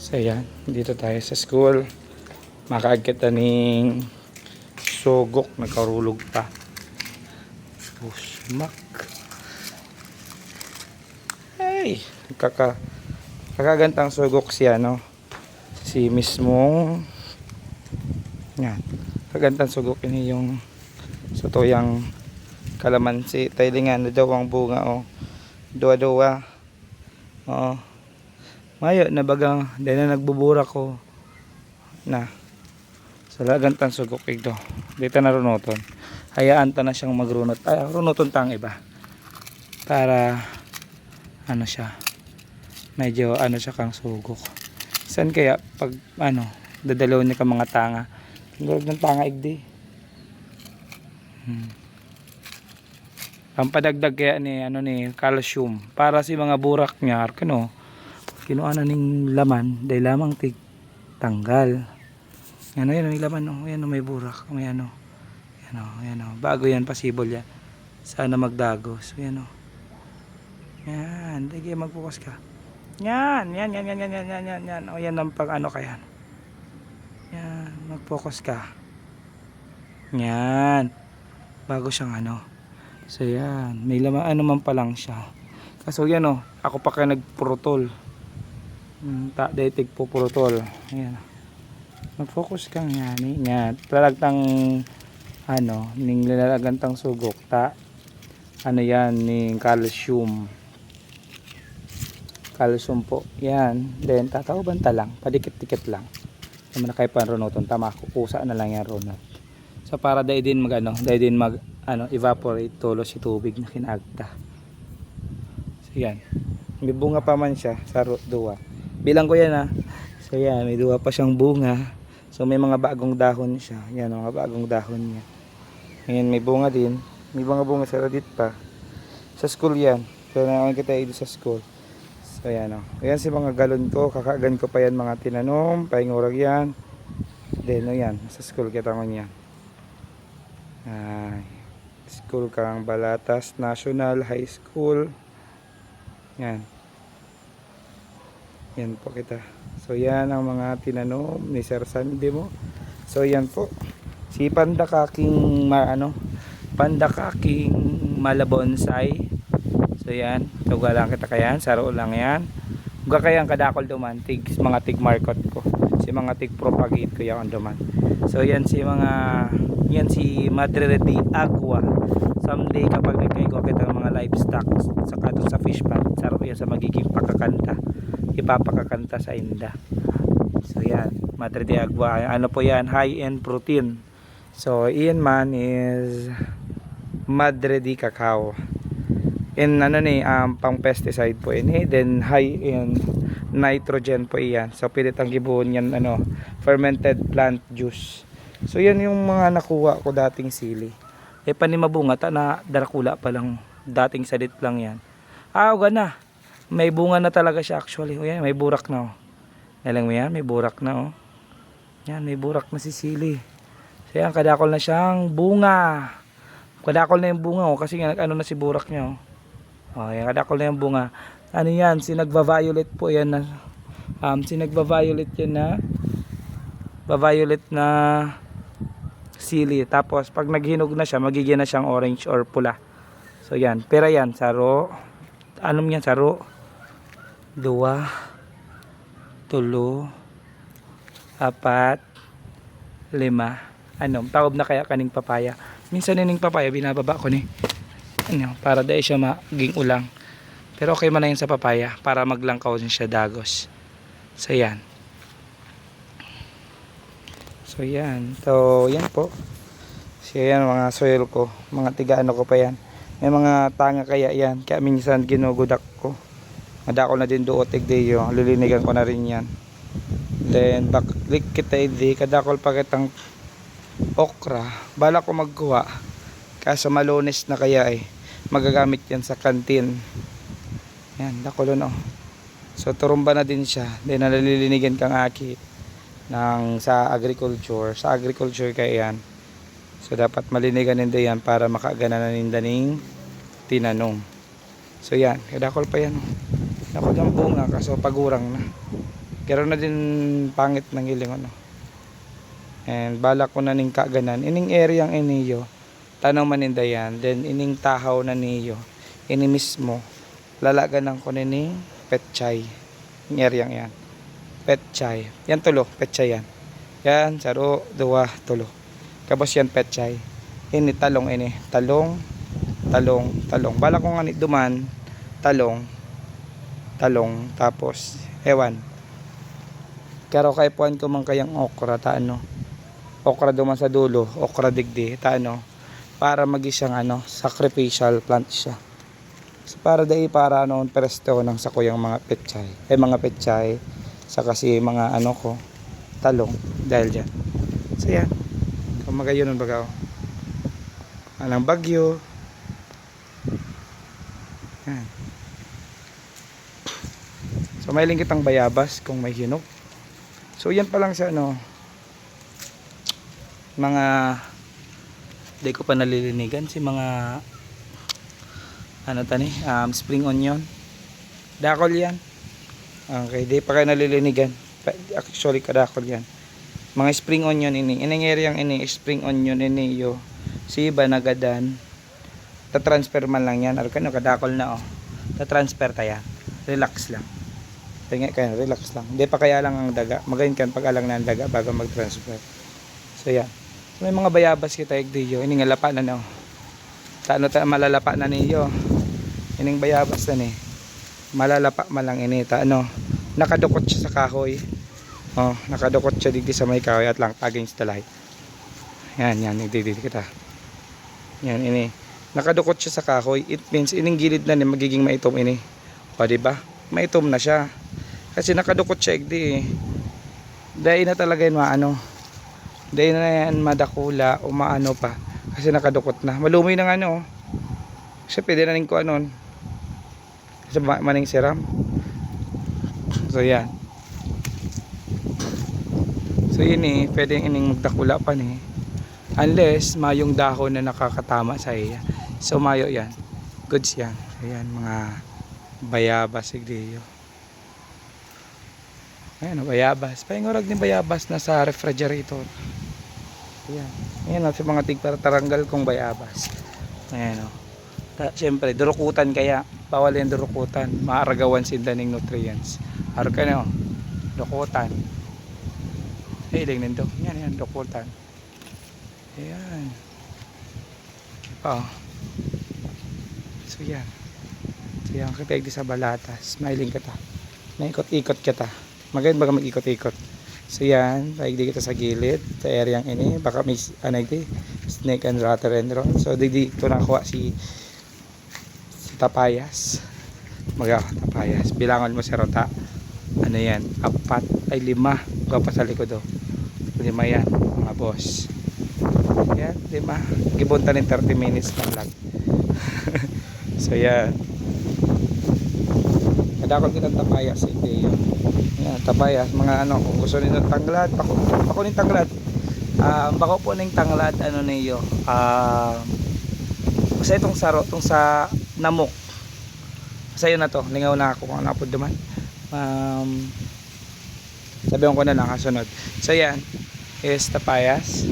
So yan, dito tayo sa school. Makaagkit na ning sugok, nagkarulog pa. Pusmak. Ay, kakagantang sugok siya, no? Si mismong yan, kagantang sugok ini yung sa tuyang kalamansi. Tailingan na daw ang bunga, oh. Dua-dua. Oo. Mayo na bagang dahil na nagbuburak ko na sa lagantang sugok ito. Dito na runoton. Hayaan ta na siyang magrunot. Ay, runoton tang iba. Para ano siya. Medyo ano siya kang sugok. Saan kaya pag ano dadalaw niya ka mga tanga. Tulad ng tanga igdi. Ang padagdag kaya ni ano ni calcium para si mga burak niya kano kinuana ning laman dahil lamang tig tanggal. Yan yung laman, oh. Yan may burak, may ano. Yan oh. Bago yan, pasibol yan. Sana magdago. So yan oh. Yan, sige mag-focus ka. Yan. O yan ang pag ano kaya. Yan, mag-focus ka. Yan. Bago siyang ano. So yan, may laman ano man pa lang siya. Kaso yan oh, ako pa kaya nagprotol. Daig po protol. Ayan. Mag-focus kang yani nga. Talagtang ano, ning lalagantang sugok ta. Ano yan, ning calcium. Calcium po. Yan. Then tatawban ta lang, padikit-dikit lang. Naman na kay panrunoton tama kukusa na lang yan runot. So para dai din mag ano, dai din mag ano, evaporate tulo si tubig na kinagta. So yan. May bunga pa man siya sa duwa. Bilang ko yan ha. So yan, may duwa pa siyang bunga. So may mga bagong dahon siya. Yan, mga bagong dahon niya. Ngayon may bunga din. May mga bunga sa radit pa. Sa school yan. So naman kita dito sa school. So yan o. Ayan si mga galon ko. Kakagan ko pa yan mga tinanom. Paingurag yan. Then o yan. Sa school kita mo yan. Ay. School kang Balatas National High School. Yan. Yan po kita. So yan ang mga tinanom ni Sir Sandy mo. So yan po. Si Pandakaking Pandakaking Malabonsai. So yan. Tuga lang kita kayan. Saro lang yan. Uga kayang kadakol duman. Mga tig market ko. Si mga tig propagate ko yan duman. So yan si mga yan si Madre de Agua. Someday kapag nagkaigo kita ng mga livestock saka doon sa fish pond. Saro yan sa magiging pagkakanta. Ipapakakanta sa inda. So yan, Madre de Agua. Ano po yan? High-end protein. So iyan man is Madre de Cacao. And ano ni, pang pesticide po yan. Then high-end nitrogen po yan. So pwede tang gibuon yan ano, fermented plant juice. So yan yung mga nakuha ko dating sili. Panimabunga ta na darakula pa lang. Dating sadit lang yan. Uga na. May bunga na talaga siya actually. O yan, may burak na oh. Nalang mo yan, may burak na oh. Yan, may burak na si sili. So yan, kadakol na siyang bunga. Kadakol na yung bunga oh, kasi ano na si burak niya oh. Oh, yan, kadakol na yung bunga. Ano yan, sinagva-violet po yan na sinagva-violet yan na violet na sili. Tapos pag naghinog na siya, magiging na siyang orange or pula. So yan, pera yan, saro. Anong yan, saro? 2, 3, 4, 5. Ano, taob na kaya kaning papaya. Minsan nining papaya binababa ko ni. Ano, para dahil siya maging ulang. Pero okay man na yun sa papaya para maglangkaw din siya dagos. So yan. So yan. So yan po. So yan mga soil ko. Mga tigaano ko pa yan. May mga tanga kaya yan. Kaya minsan ginugudak ko. Madako na din doon tigdeyo. Lilinigan ko na rin yan. Then baklik kita hindi. Kadakol pa kitang okra. Bala ko magkuha. Kaso malones na kaya eh. Magagamit yan sa kantin. Yan. Dakulo no. So turumba na din siya. Then nalilinigan kang aki. Sa agriculture. Sa agriculture kaya yan. So dapat malinigan nila yan para makagana na nindaning tinanom. So yan. Kadakol pa yan. Ako ng bunga kaso pagurang na. Karon na din pangit ng iling ano. And balak ko na ning kaganan ining area ang iniyo tanaw maninda yan, then ining tahaw na niyo ini mismo lalaganan ko nini petchay yung area yan, petchay yan tulo, petchay yan saro, dua, tulo kabos yan petchay ini talong talong balak ko nga ni duman talong tapos ewan karo kay puan ko man kayang okra ta ano okra duman sa dulo, okra digdi, para siyang sacrificial plant siya. So, para presto ng sa kuyang mga petchay, sa kasi mga ko, talong, dahil dyan. So yan, kumagayon ng bagaw. Anong bagyo. Yan. So may kitang bayabas kung may hinog. So yan pa lang sa mga di ko pa nalilinigan si mga spring onion dakol yan okay di pa kayo nalilinigan actually kadakol yan mga spring onion ining area ini spring onion ini yo si iba nagadan ta-transfer man lang yan kano kadakol na ta-transfer ta yan relax lang tingin kayo relax lang di pa kaya lang ang daga magayon kan pag alang na ang daga bago mag-transfer so yan may mga bayabas kita igdiyo ini nga lapa na malalapa na niyo ining bayabas na ni malalapa malang ini nakadukot siya sa kahoy nakadukot siya digdi sa may kahoy at lang against the light yan igdiyo kita yan ini nakadukot siya sa kahoy it means ining gilid na ni magiging maitom ini diba maitom na siya kasi nakadukot siya igdi dahil na talaga yun dahil na yan madakula o maano pa kasi nakadukot na malumi ng kasi pwede na rin ko kasi maning seram so yan so yun pwede ining magdakula pa unless mayong dahon na nakakatama sa iya so mayo yan goods yan ayan mga bayabas sigdiyo ayan bayabas paingorag din bayabas na sa refrigerator ayan sa mga tigtaranggal kong bayabas ayan siyempre durukutan kaya bawal yung durukutan maaragawan sinda ng nutrients durukutan hiling nindo yan durukutan ayan so yan kita di sa balatas mailing kita naikot-ikot kita magayon baga mag-ikot-ikot so yan paigdi kita sa gilid sa areang ini baka may snake and ratter and roll so di ito nakuha si tapayas tapayas bilangan mo si rota yan 4 ay 5 pa sa likod 5 yan mga boss yan 5 gibunta ng 30 minutes lang so yan kadakot kitang tapayas yan tapayas mga kung gusto niyo ng tanglad bako ning tanglad bako po ning tanglad niyo kasi itong saro itong sa namok kasi yun na to lingaw na ako kung ano po duman sabihin ko na lang kasunod so yan is tapayas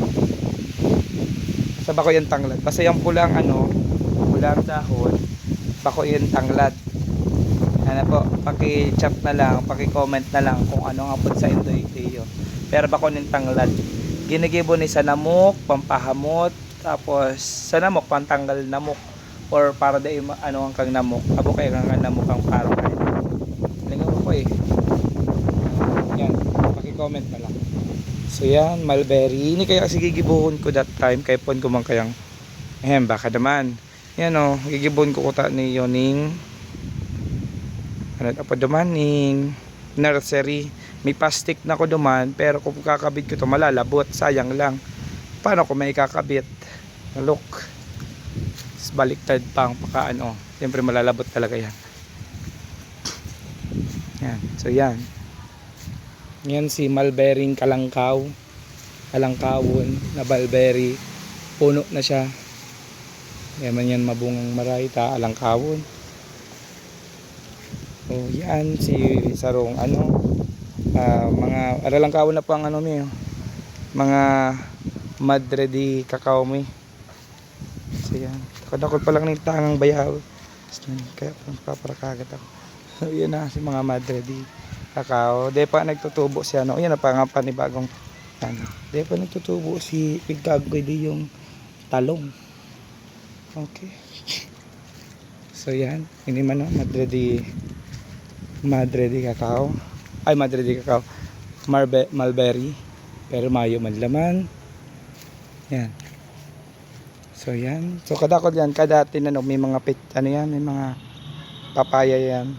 sa bako yung tanglad basta yung pulang pulang dahon bako yung tanglad po paki-chat na lang paki-comment na lang kung ano nga po sa Indonesia pero bako ng tanglad ginigibo ni sa namok pampahamot tapos sa namok pantanggal namok or para dai ang kang namok abo kay kang namok ang parang kay lingaw ko yan paki-comment na lang so yan mulberry ini kaya sige gibuhon ko that time kay pon ko man kayang baka naman yan gigibon ko kuta ni yoning apa dumaning nursery may plastic na ko duman pero kung kakabit ko to malalabot sayang lang paano ko may kakabit look baliktad pang siyempre malalabot talaga yan so yan si mulberry kalangkawon na mulberry puno na siya yan mabungang marayta alangkawon yan si sarong Mga aralang kawon na pang ano mi, mga madre di kakao mi. So yan, kadakot pa lang ng tangang bayaw, kaya paparakagat ako. Yan na si mga madre di kakao. De pa nagtutubo si ano, yan na pa nga panibagong ano. De pa nagtutubo si pigkagoy di yung talong. Okay. So yan, ini man no, madre di kakao. Ay, madre di kakao. Mulberry. Pero mayo man laman. Yan. So yan. So kadakot yan, kada tinanong may mga ano yan, may mga papaya yan.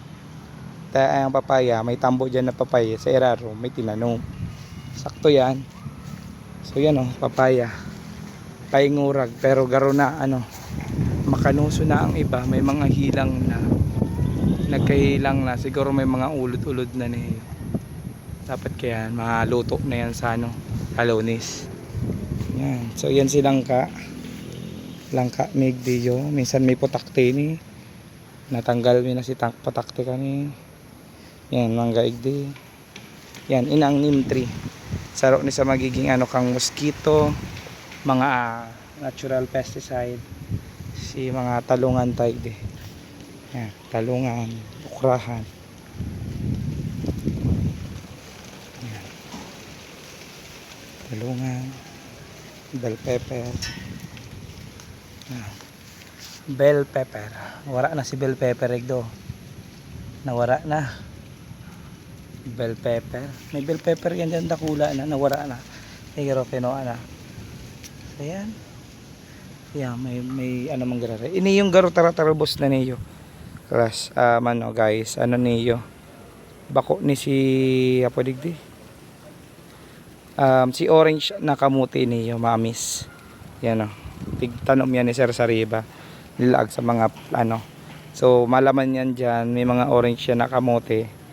Ang papaya, may tambo dyan na papaya. Sa eraro, may tinanong. Sakto yan. So yan oh, papaya. Paingurag, pero garo na ano, makanuso na ang iba, may mga hilang na, nagkahilang na, siguro may mga ulod-ulod na niyo. Dapat kaya maluto na yan sa ano, Alonis. Yan. So yan si langka migdiyo, minsan may putakte ni, natanggal mi na si putakte kani. Yan, mangga igdi. Yan, inang neem tree. Saro ni sa magiging ano kang mosquito, mga natural pesticide, si mga talungan tayo di. Yan, talungan, ukrahan. Yan. Talungan, bell pepper. Yan. Bell pepper. Wala na si bell pepper igdo. Nawara na. Bell pepper. May bell pepper yan dyan dakula na, nawara na. Pero kinuha na. Ayan. Yeah, may ano mang garara. Ini yung garo taratarabos na niyo. Class, mano guys, ano niyo. Bako ni si apodigdi. Si orange na kamuti niyo, mamis. Yan oh. Tigtanom yan ni Sir Sariba. Nilag sa mga ano. So malaman yan diyan, may mga orange yan na kamuti.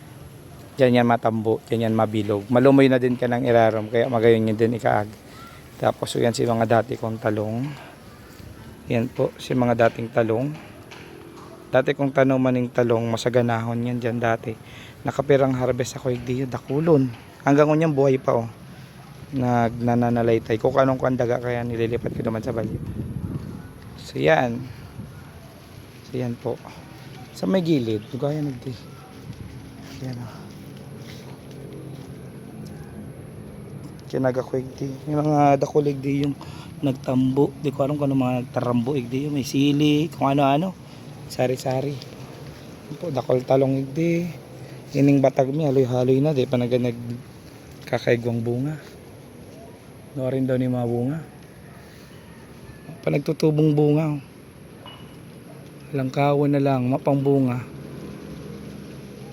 Diyan yan matambo, diyan yan mabilog. Malumoy na din ka ng irarom, kaya magayon yun din ikaag. Tapos so yan si mga dati kong talong. Yan po si mga dating talong. Dati kong tanoman ng talong, masaganahon yan dyan dati. Nakapirang harvest ako hindi dakulon. Hanggang ngunyan buhay pa oh. Nagnananalaytay. Kung anong kandaga kaya nililipat ko naman sa bali. So yan. So yan po. Sa may gilid. Gaya nagdi. Yan oh. Kinaga ko igdi. May mga dakulig di yung nagtambo. Di ko alam kung ano mga nagtarambo igdi. May sili. Kung ano-ano. Sari-sari. Po, dakol talong igdi. Ining batag mi. Haloy-haloy na. Di pa nagkakaigwang bunga. No rin daw ni mga bunga. Pa nagtutubong bunga. Langkawan na lang. Mapang bunga.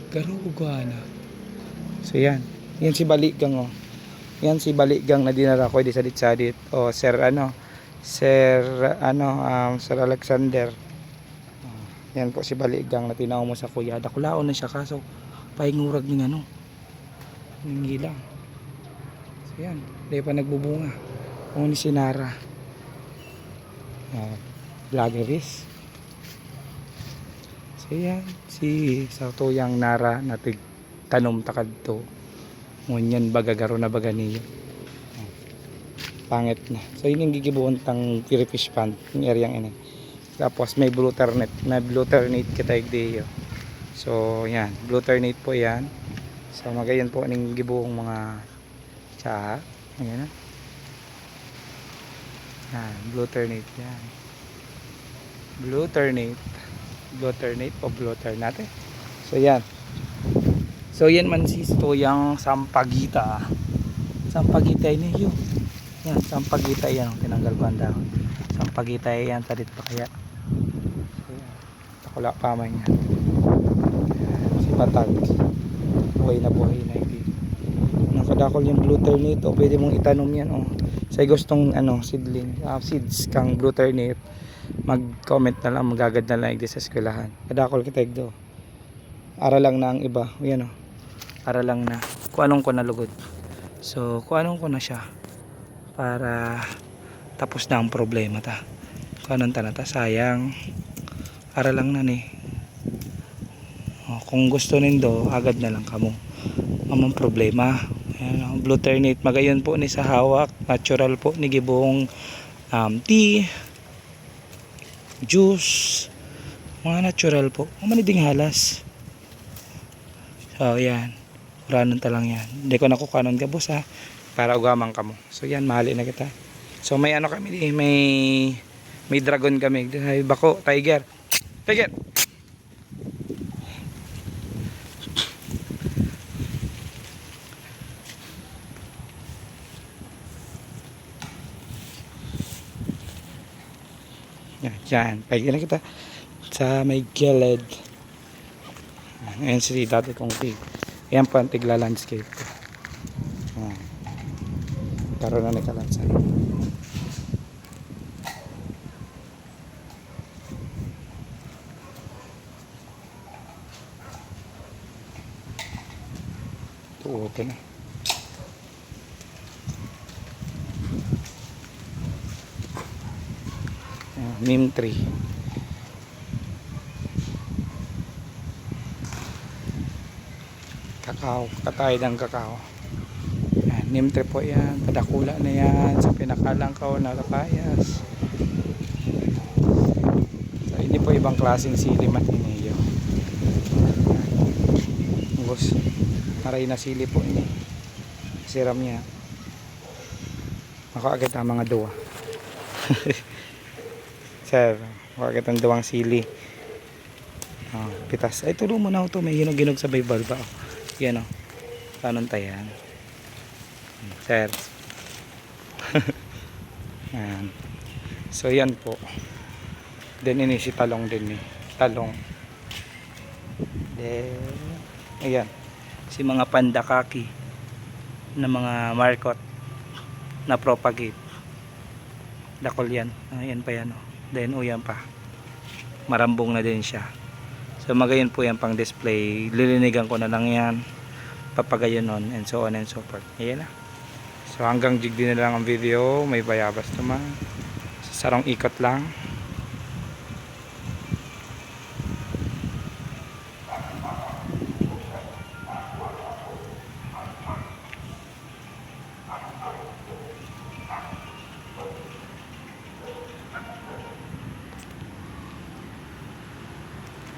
Garugana. So yan. Yan si Baligang oh. Yan si Baligang na dinara ko di sadit-sadit. O Sir Alexander. Yan po si Baligang na tinaw mo sa kuya. Dakulaon na siya kaso paingurag ng ano. Ng gilang. So yan. Di pa nagbubunga. Kung ni si Nara. Vloggeries. So yan. Si sa tuyang Nara na tanom takad to. Ngunyan bagagaro na baga niyo. Pangit na. So yun yung gigibuon tang fish pond. Yung area ini. Tapos may blue ternate. May blue ternate kita igdiyo. So yan. Blue ternate po yan. So magayon po ning gibuong mga tsaha. Ayan na. Yan. Blue ternate yan. Blue ternate. Blue ternate o blue ternate. So yan. So yan man si tuyang sampagita. Sampagita ini yun. Yan, sampagita yan. Tinanggal ko ang dahon. Sampagita yan. Talit pa kaya. So yan. Takula pa man yan. Si Patag. Buhay na hindi. Nakadakol yung blue ternate. O pwede mong itanom yan. O. Sa gustong seedling. Seeds kang blue ternate. Mag-comment na lang. Magagad na lang sa eskwelahan. Kadakol kita igdo. Ara lang na ang iba. Yan o. Para lang na kung anong ko nalugod. So kung anong ko na siya para tapos na ang problema ta. Kung anong tanata sayang para lang na ni. Kung gusto nindo agad na lang kamo. Amang problema. Ayan, ang blue ternate magayon po ni sa hawak, natural po ni gibong tea, juice, mga natural po. Maniding halas. So yan, uranon ta lang yan. Hindi ko nakukanon ka boss ha, para ugamang kamo. So yan, mahali na kita. So may ano kami, may dragon kami. Ay, bako, tiger. Tiger. Yan, yan. Tiger na kita sa may gilid. Ayan si dati kong tig. Ayan po ang tigla landscape ko. Karoon na nikalansan. Tuote na. Neem tree. Kakao, katay ng kakao. Yan, neem tree po yan, padakula na yan sa pinakalangkaw na lapayas. So hindi po ibang klaseng sili matineo. Bus, maray na sili po ini. Siram niya. Ako agad ang mga duwa. Sir, ako agad ang duwang sili. Pitas. Ay, turo mo na ito. May ginog-ginog sa baybal ba? Yan o. Paano tayan? Sir. Yan. So, yan po. Then, ini si talong din eh. Talong. Then, ayan. Si mga pandakaki na mga markot na propagate. Dakol yan. Ayan pa yan o. Then, yan pa. Marambong na din siya. So magayon po yan pang display, lilinigan ko na lang yan, papagayon nun, and so on and so forth. Ayan na. So hanggang jig din na lang ang video, may bayabas naman, sarong ikot lang.